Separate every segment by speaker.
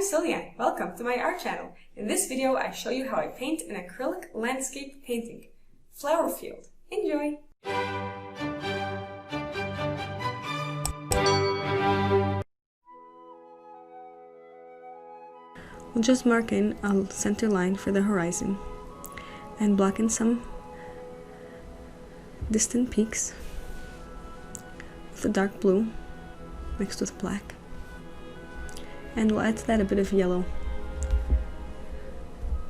Speaker 1: Ciliann, welcome to my art channel. In this video I show you how I paint an acrylic landscape painting. Flower field. Enjoy! We'll just mark in a center line for the horizon and block in some distant peaks with the dark blue mixed with black. And we'll add to that a bit of yellow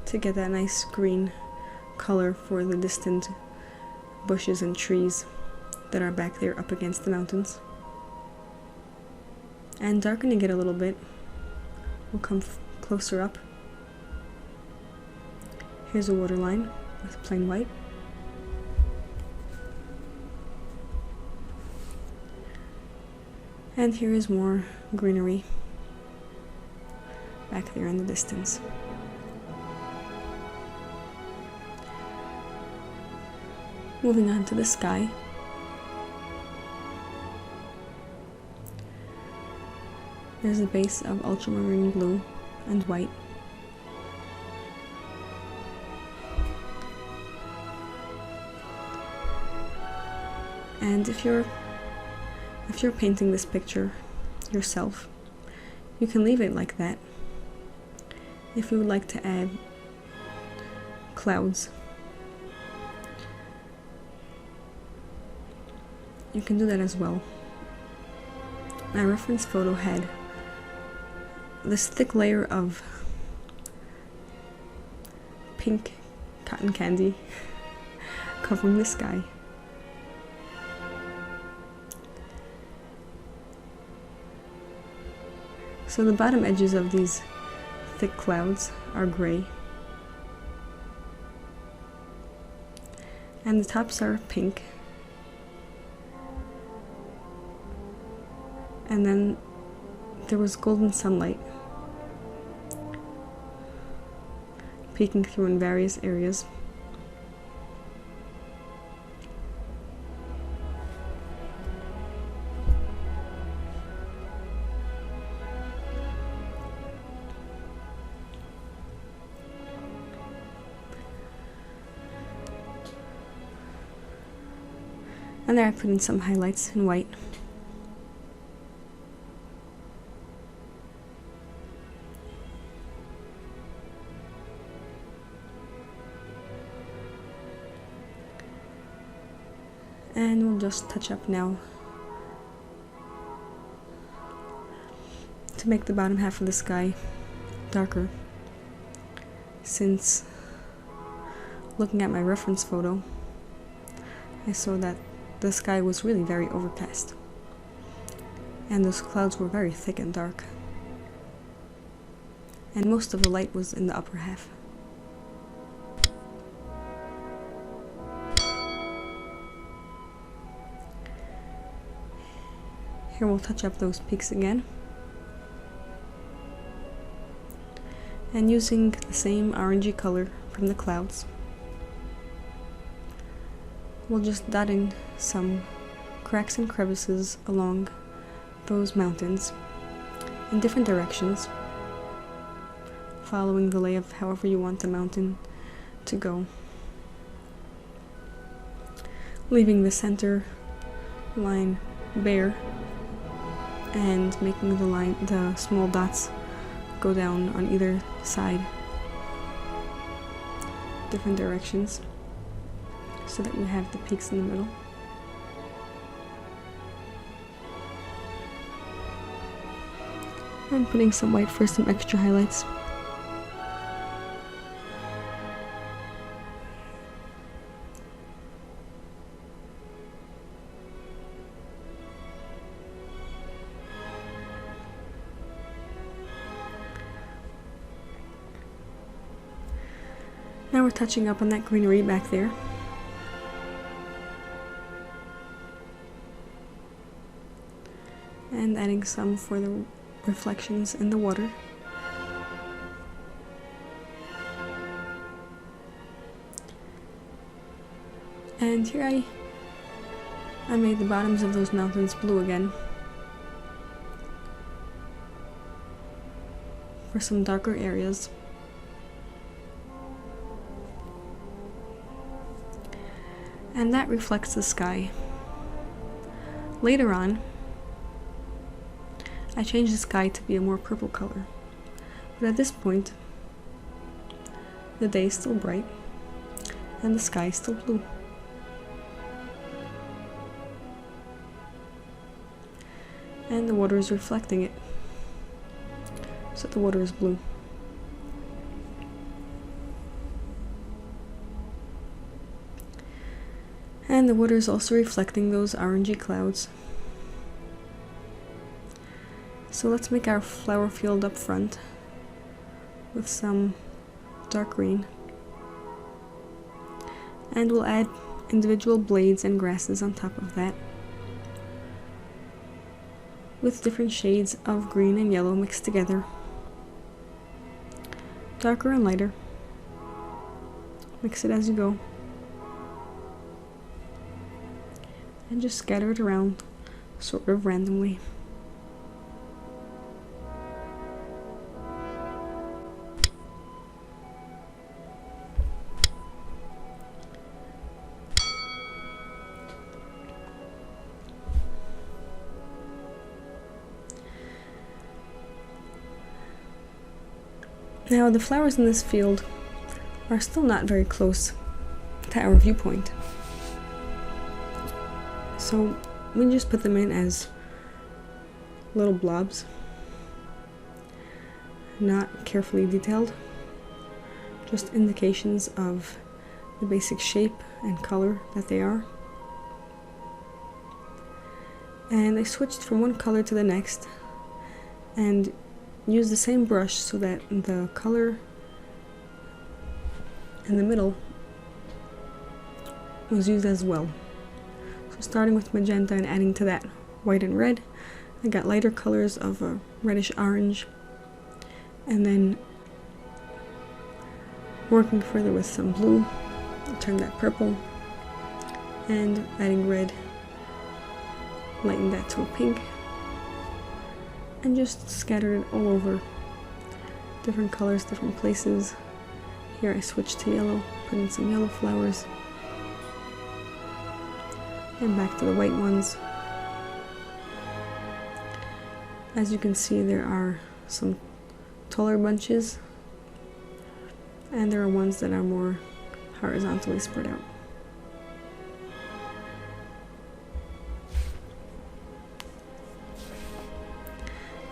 Speaker 1: to get that nice green color for the distant bushes and trees that are back there up against the mountains. And darkening it a little bit, we'll come closer up. Here's a waterline with plain white. And here is more greenery back there in the distance. Moving on to the sky. There's a base of ultramarine blue and white. And if you're painting this picture yourself, you can leave it like that. If you would like to add clouds, you can do that as well. My reference photo had this thick layer of pink cotton candy covering the sky. So the bottom edges of these thick clouds are gray, and the tops are pink, and then there was golden sunlight peeking through in various areas. And there I put in some highlights in white. And we'll just touch up now to make the bottom half of the sky darker, since looking at my reference photo, I saw that the sky was really very overcast, and those clouds were very thick and dark, and most of the light was in the upper half. Here we'll touch up those peaks again, and using the same orangey color from the clouds, we'll just dot in some cracks and crevices along those mountains in different directions, following the lay of however you want the mountain to go, leaving the center line bare and making the small dots go down on either side, different directions, so that you have the peaks in the middle. I'm putting some white for some extra highlights. Now we're touching up on that greenery back there. And adding some for the reflections in the water. And here I made the bottoms of those mountains blue again, for some darker areas. And that reflects the sky. Later on, I changed the sky to be a more purple color. But at this point, the day is still bright and the sky is still blue. And the water is reflecting it, so the water is blue. And the water is also reflecting those orangey clouds. So let's make our flower field up front with some dark green. And we'll add individual blades and grasses on top of that, with different shades of green and yellow mixed together, darker and lighter. Mix it as you go, and just scatter it around sort of randomly. Now the flowers in this field are still not very close to our viewpoint, so we just put them in as little blobs, not carefully detailed, just indications of the basic shape and color that they are. And I switched from one color to the next and use the same brush so that the color in the middle was used as well. So starting with magenta and adding to that white and red, I got lighter colors of a reddish orange, and then working further with some blue, I turned that purple, and adding red, lightened that to a pink, and just scattered it all over, different colors, different places. Here I switched to yellow, put in some yellow flowers, and back to the white ones. As you can see, there are some taller bunches, and there are ones that are more horizontally spread out.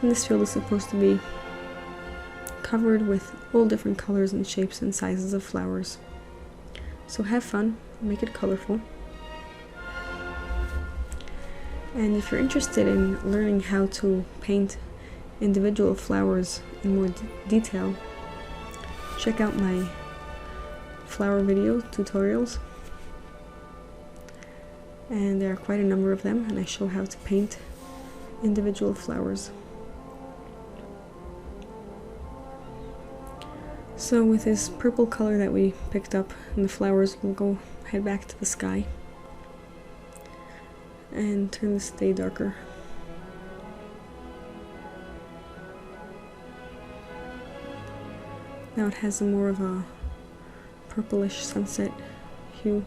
Speaker 1: And this field is supposed to be covered with all different colors and shapes and sizes of flowers. So have fun, make it colorful. And if you're interested in learning how to paint individual flowers in more detail, check out my flower video tutorials. And there are quite a number of them, and I show how to paint individual flowers. So with this purple color that we picked up in the flowers, we'll head back to the sky and turn this day darker. Now it has more of a purplish sunset hue.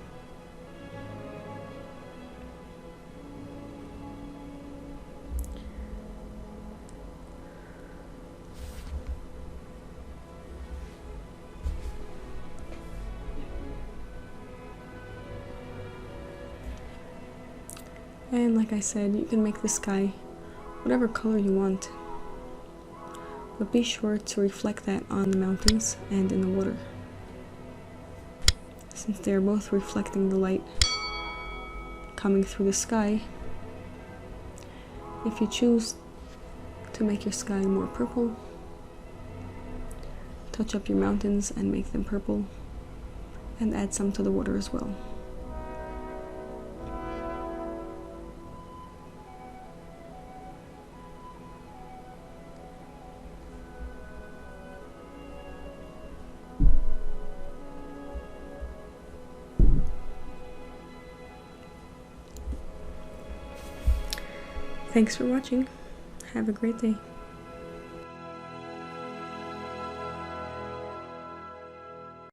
Speaker 1: And like I said, you can make the sky whatever color you want, but be sure to reflect that on the mountains and in the water, since they are both reflecting the light coming through the sky. If you choose to make your sky more purple, touch up your mountains and make them purple, and add some to the water as well. Thanks for watching. Have a great day.